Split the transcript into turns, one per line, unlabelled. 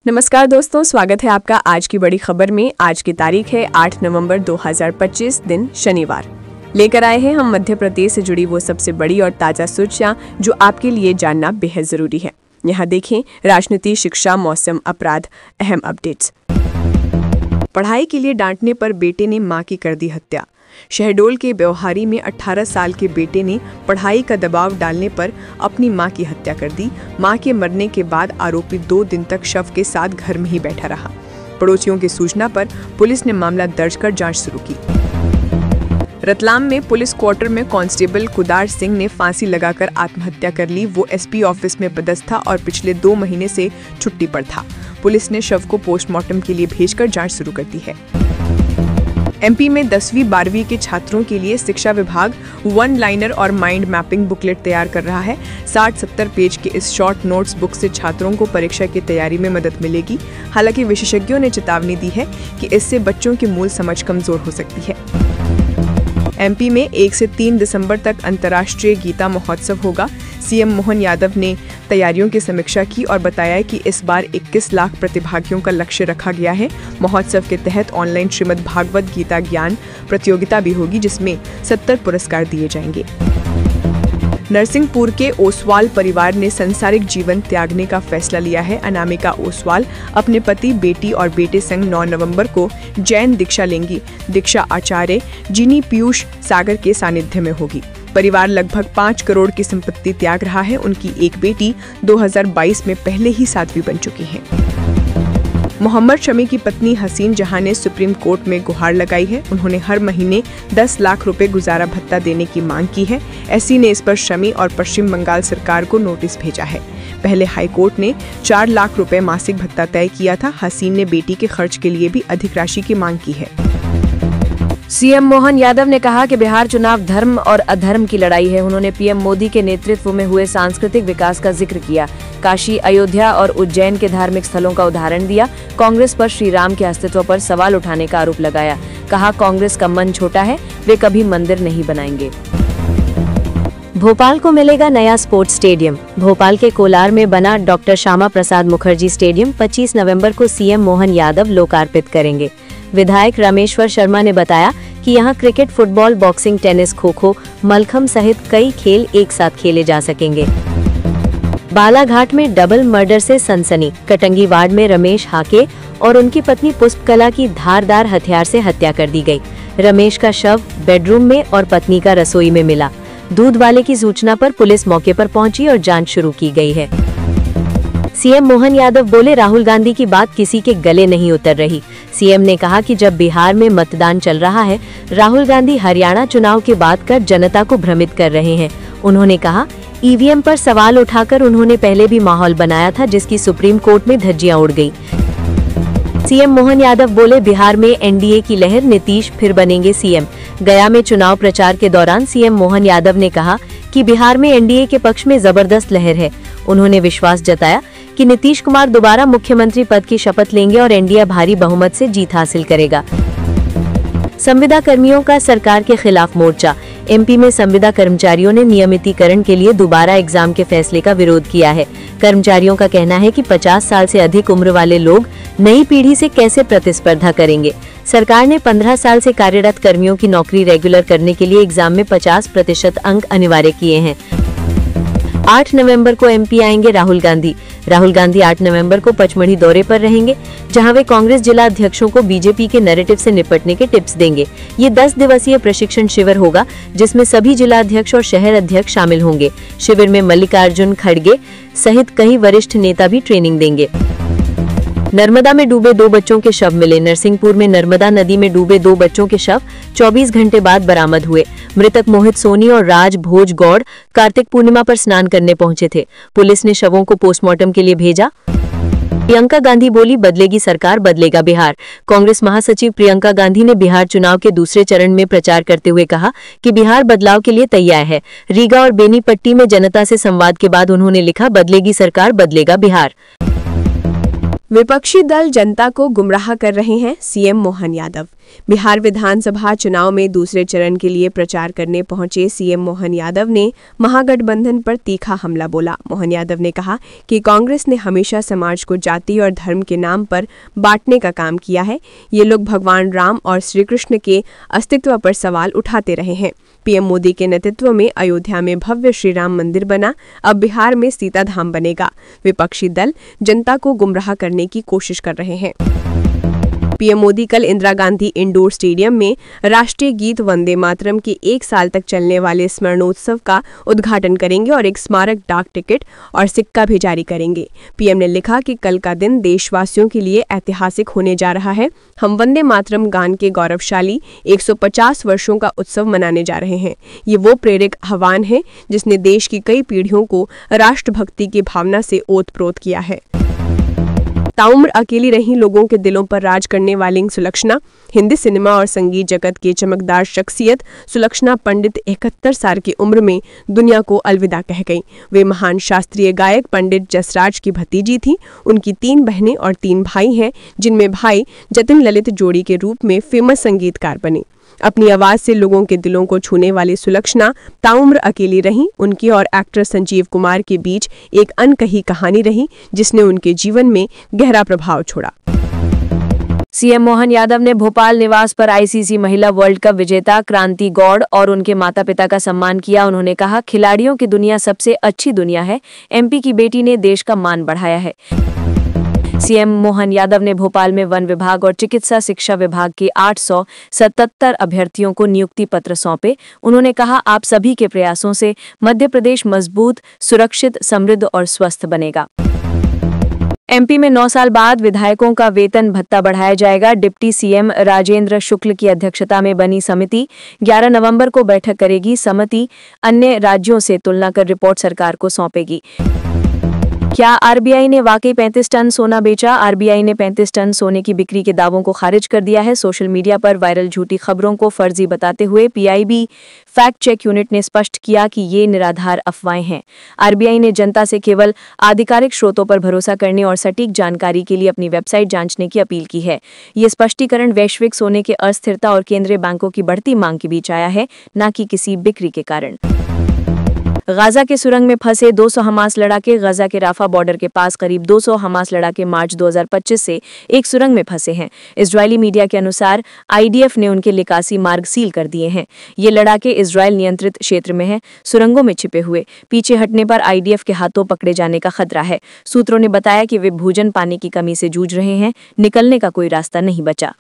नमस्कार दोस्तों, स्वागत है आपका आज की बड़ी खबर में। आज की तारीख है 8 नवंबर 2025, दिन शनिवार। लेकर आए हैं हम मध्य प्रदेश से जुड़ी वो सबसे बड़ी और ताजा सुर्खियां जो आपके लिए जानना बेहद जरूरी है। यहाँ देखें राजनीति, शिक्षा, मौसम, अपराध, अहम अपडेट्स। पढ़ाई के लिए डांटने पर बेटे ने मां की कर दी हत्या। शहडोल के व्यवहारी में 18 साल के बेटे ने पढ़ाई का दबाव डालने पर अपनी मां की हत्या कर दी। मां के मरने के बाद आरोपी 2 दिन तक शव के साथ घर में ही बैठा रहा। पड़ोसियों की सूचना पर पुलिस ने मामला दर्ज कर जांच शुरू की। रतलाम में पुलिस क्वार्टर में कांस्टेबल कुदार सिंह ने फांसी लगाकर आत्महत्या कर ली। वो एसपी ऑफिस में पदस्थ था और पिछले 2 महीने से छुट्टी पर था। पुलिस ने शव को पोस्टमार्टम के लिए भेजकर जांच शुरू कर दी है। एमपी में 10वीं 12वीं के छात्रों के लिए शिक्षा विभाग वन लाइनर और माइंड मैपिंग बुकलेट तैयार कर रहा है। 60-70 पेज के इस शॉर्ट नोट्स बुक से छात्रों को परीक्षा की तैयारी में मदद मिलेगी। हालांकि विशेषज्ञों ने चेतावनी दी है कि इससे बच्चों की मूल समझ कमजोर हो सकती है। एमपी में 1 से 3 दिसंबर तक अंतर्राष्ट्रीय गीता महोत्सव होगा। सीएम मोहन यादव ने तैयारियों की समीक्षा की और बताया कि इस बार 21 लाख प्रतिभागियों का लक्ष्य रखा गया है। महोत्सव के तहत ऑनलाइन श्रीमद् भागवत गीता ज्ञान प्रतियोगिता भी होगी, जिसमें 70 पुरस्कार दिए जाएंगे। नरसिंहपुर के ओसवाल परिवार ने सांसारिक जीवन त्यागने का फैसला लिया है। अनामिका ओसवाल अपने पति, बेटी और बेटे संग 9 नवंबर को जैन दीक्षा लेंगी। दीक्षा आचार्य जिनी पीयूष सागर के सानिध्य में होगी। परिवार लगभग 5 करोड़ की संपत्ति त्याग रहा है। उनकी एक बेटी 2022 में पहले ही 7वीं बन चुकी है। मोहम्मद शमी की पत्नी हसीन जहां ने सुप्रीम कोर्ट में गुहार लगाई है। उन्होंने हर महीने 10 लाख रुपए गुजारा भत्ता देने की मांग की है। एससी ने इस पर शमी और पश्चिम बंगाल सरकार को नोटिस भेजा है। पहले हाई कोर्ट ने 4 लाख रुपए मासिक भत्ता तय किया था। हसीन ने बेटी के खर्च के लिए भी अधिक राशि की मांग की है।
सीएम मोहन यादव ने कहा कि बिहार चुनाव धर्म और अधर्म की लड़ाई है। उन्होंने पीएम मोदी के नेतृत्व में हुए सांस्कृतिक विकास का जिक्र किया। काशी, अयोध्या और उज्जैन के धार्मिक स्थलों का उदाहरण दिया। कांग्रेस पर श्री राम के अस्तित्व पर सवाल उठाने का आरोप लगाया। कहा कांग्रेस का मन छोटा है, वे कभी मंदिर नहीं बनाएंगे।
भोपाल को मिलेगा नया स्पोर्ट्स स्टेडियम। भोपाल के कोलार में बना डॉक्टर श्यामा प्रसाद मुखर्जी स्टेडियम 25 नवंबर को सीएम मोहन यादव लोकार्पित करेंगे। विधायक रामेश्वर शर्मा ने बताया कि यहां cricket, football, boxing, tennis, kho-kho, mallakhamb सहित कई खेल एक साथ खेले जा सकेंगे। बालाघाट में डबल मर्डर से सनसनी। कटंगी वार्ड में रमेश हाके और उनकी पत्नी पुष्पकला की धारदार हथियार से हत्या कर दी गई। रमेश का शव बेडरूम में और पत्नी का रसोई में मिला। दूध वाले की सूचना पर पुलिस मौके पर पहुंची और जांच शुरू की गई है। सीएम मोहन यादव बोले, राहुल गांधी की बात किसी के गले नहीं उतर रही। सीएम ने कहा कि जब बिहार में मतदान चल रहा है, राहुल गांधी हरियाणा चुनाव की बात कर जनता को भ्रमित कर रहे हैं। उन्होंने कहा ईवीएम पर सवाल उठाकर उन्होंने पहले भी माहौल बनाया था, जिसकी सुप्रीम कोर्ट में धज्जियां उड़ गई। सीएम मोहन यादव बोले, बिहार में एनडीए की लहर, नीतीश फिर बनेंगे सीएम। गया में चुनाव प्रचार के दौरान सीएम मोहन यादव ने कहा कि बिहार में एनडीए के पक्ष में जबरदस्त लहर है। उन्होंने विश्वास जताया कि नीतीश कुमार दोबारा मुख्यमंत्री पद की शपथ लेंगे और एनडीए भारी बहुमत से जीत हासिल करेगा। संविदा कर्मियों का सरकार के खिलाफ मोर्चा। एमपी में संविदा कर्मचारियों ने नियमितीकरण के लिए दोबारा एग्जाम के फैसले का विरोध किया है। कर्मचारियों का कहना है कि 50 साल से अधिक उम्र वाले लोग नई पीढ़ी से कैसे प्रतिस्पर्धा करेंगे। सरकार ने 15 साल से कार्यरत कर्मियों की नौकरी रेगुलर करने के लिए एग्जाम में 50% अंक अनिवार्य किए हैं। 8 नवंबर को एमपी आएंगे राहुल गांधी। राहुल गांधी 8 नवंबर को पचमढ़ी दौरे पर रहेंगे, जहां वे कांग्रेस जिला अध्यक्षों को बीजेपी के नैरेटिव से निपटने के टिप्स देंगे। ये 10 दिवसीय प्रशिक्षण शिविर होगा, जिसमें सभी जिला अध्यक्ष और शहर अध्यक्ष शामिल होंगे। शिविर में मल्लिकार्जुन खड़गे सहित कई वरिष्ठ नेता भी ट्रेनिंग देंगे। नर्मदा में डूबे 2 बच्चों के शव मिले। नरसिंहपुर में नर्मदा नदी में डूबे 2 बच्चों के शव 24 घंटे बाद बरामद हुए। मृतक मोहित सोनी और राज भोज गौड़ कार्तिक पूर्णिमा पर स्नान करने पहुंचे थे। पुलिस ने शवों को पोस्टमार्टम के लिए भेजा। प्रियंका गांधी बोली, बदलेगी सरकार, बदलेगा बिहार। कांग्रेस महासचिव प्रियंका गांधी ने बिहार चुनाव के दूसरे चरण में प्रचार करते हुए कहा कि बिहार बदलाव के लिए तैयार है। रीगा और बेनीपट्टी में जनता से संवाद के बाद उन्होंने लिखा, बदलेगी सरकार, बदलेगा बिहार।
विपक्षी दल जनता को गुमराह कर रहे हैं, सीएम मोहन यादव। बिहार विधानसभा चुनाव में दूसरे चरण के लिए प्रचार करने पहुंचे सीएम मोहन यादव ने महागठबंधन पर तीखा हमला बोला। मोहन यादव ने कहा कि कांग्रेस ने हमेशा समाज को जाति और धर्म के नाम पर बांटने का काम किया है। ये लोग भगवान राम और श्री कृष्ण के अस्तित्व पर सवाल उठाते रहे हैं। पीएम मोदी के नेतृत्व में अयोध्या में भव्य श्री राम मंदिर बना, अब बिहार में सीता धाम बनेगा। विपक्षी दल जनता को गुमराह करने की कोशिश कर रहे हैं। पीएम मोदी कल इंदिरा गांधी इंडोर स्टेडियम में राष्ट्रीय गीत वंदे मातरम के 1 साल तक चलने वाले स्मरणोत्सव का उद्घाटन करेंगे और एक स्मारक डाक टिकट और सिक्का भी जारी करेंगे। पीएम ने लिखा कि कल का दिन देशवासियों के लिए ऐतिहासिक होने जा रहा है। हम वंदे मातरम गान के गौरवशाली 150 वर्षों का उत्सव मनाने जा रहे हैं। ये वो प्रेरक आह्वान है जिसने देश की कई पीढ़ियों को राष्ट्रभक्ति की भावना से ओतप्रोत किया है। ताउम्र अकेली रही लोगों के दिलों पर राज करने वाली सुलक्षणा, हिंदी सिनेमा और संगीत जगत की चमकदार शख्सियत सुलक्षणा पंडित 71 साल की उम्र में दुनिया को अलविदा कह गईं। वे महान शास्त्रीय गायक पंडित जसराज की भतीजी थीं। उनकी 3 बहनें और 3 भाई हैं, जिनमें भाई जतिन ललित जोड़ी के रूप में फेमस संगीतकार बने। अपनी आवाज से लोगों के दिलों को छूने वाली सुलक्षणा ताउम्र अकेली रहीं। उनकी और एक्टर संजीव कुमार के बीच एक अनकही कहानी रही, जिसने उनके जीवन में गहरा प्रभाव छोड़ा।
सीएम मोहन यादव ने भोपाल निवास पर आईसीसी महिला वर्ल्ड कप विजेता क्रांति गौड़ और उनके माता पिता का सम्मान किया। उन्होंने कहा, खिलाड़ियों की दुनिया सबसे अच्छी दुनिया है। एमपी की बेटी ने देश का मान बढ़ाया है। सीएम मोहन यादव ने भोपाल में वन विभाग और चिकित्सा शिक्षा विभाग के 877 अभ्यर्थियों को नियुक्ति पत्र सौंपे। उन्होंने कहा, आप सभी के प्रयासों से मध्य प्रदेश मजबूत, सुरक्षित, समृद्ध और स्वस्थ बनेगा। एमपी में 9 साल बाद विधायकों का वेतन भत्ता बढ़ाया जाएगा। डिप्टी सीएम राजेंद्र शुक्ल की अध्यक्षता में बनी समिति 11 नवंबर को बैठक करेगी। समिति अन्य राज्यों से तुलना कर रिपोर्ट सरकार को सौंपेगी। क्या आरबीआई ने वाकई 35 टन सोना बेचा? आरबीआई ने 35 टन सोने की बिक्री के दावों को खारिज कर दिया है। सोशल मीडिया पर वायरल झूठी खबरों को फर्जी बताते हुए पीआईबी फैक्ट चेक यूनिट ने स्पष्ट किया कि ये निराधार अफवाहें हैं। आरबीआई ने जनता से केवल आधिकारिक स्रोतों पर भरोसा करने और सटीक जानकारी के लिए अपनी वेबसाइट जांचने की अपील की है। ये स्पष्टीकरण वैश्विक सोने के अस्थिरता और केंद्रीय बैंकों की बढ़ती मांग के बीच आया है, न कि किसी बिक्री के कारण। गाजा के सुरंग में फंसे 200 हमास लड़ाके। गाजा के राफा बॉर्डर के पास करीब 200 हमास लड़ाके मार्च 2025 से एक सुरंग में फंसे हैं। इजरायली मीडिया के अनुसार आईडीएफ ने उनके निकासी मार्ग सील कर दिए हैं। ये लड़ाके इजरायल नियंत्रित क्षेत्र में हैं, सुरंगों में छिपे हुए। पीछे हटने पर आईडीएफ के हाथों पकड़े जाने का खतरा है। सूत्रों ने बताया कि वे भोजन पानी की कमी से जूझ रहे हैं। निकलने का कोई रास्ता नहीं बचा।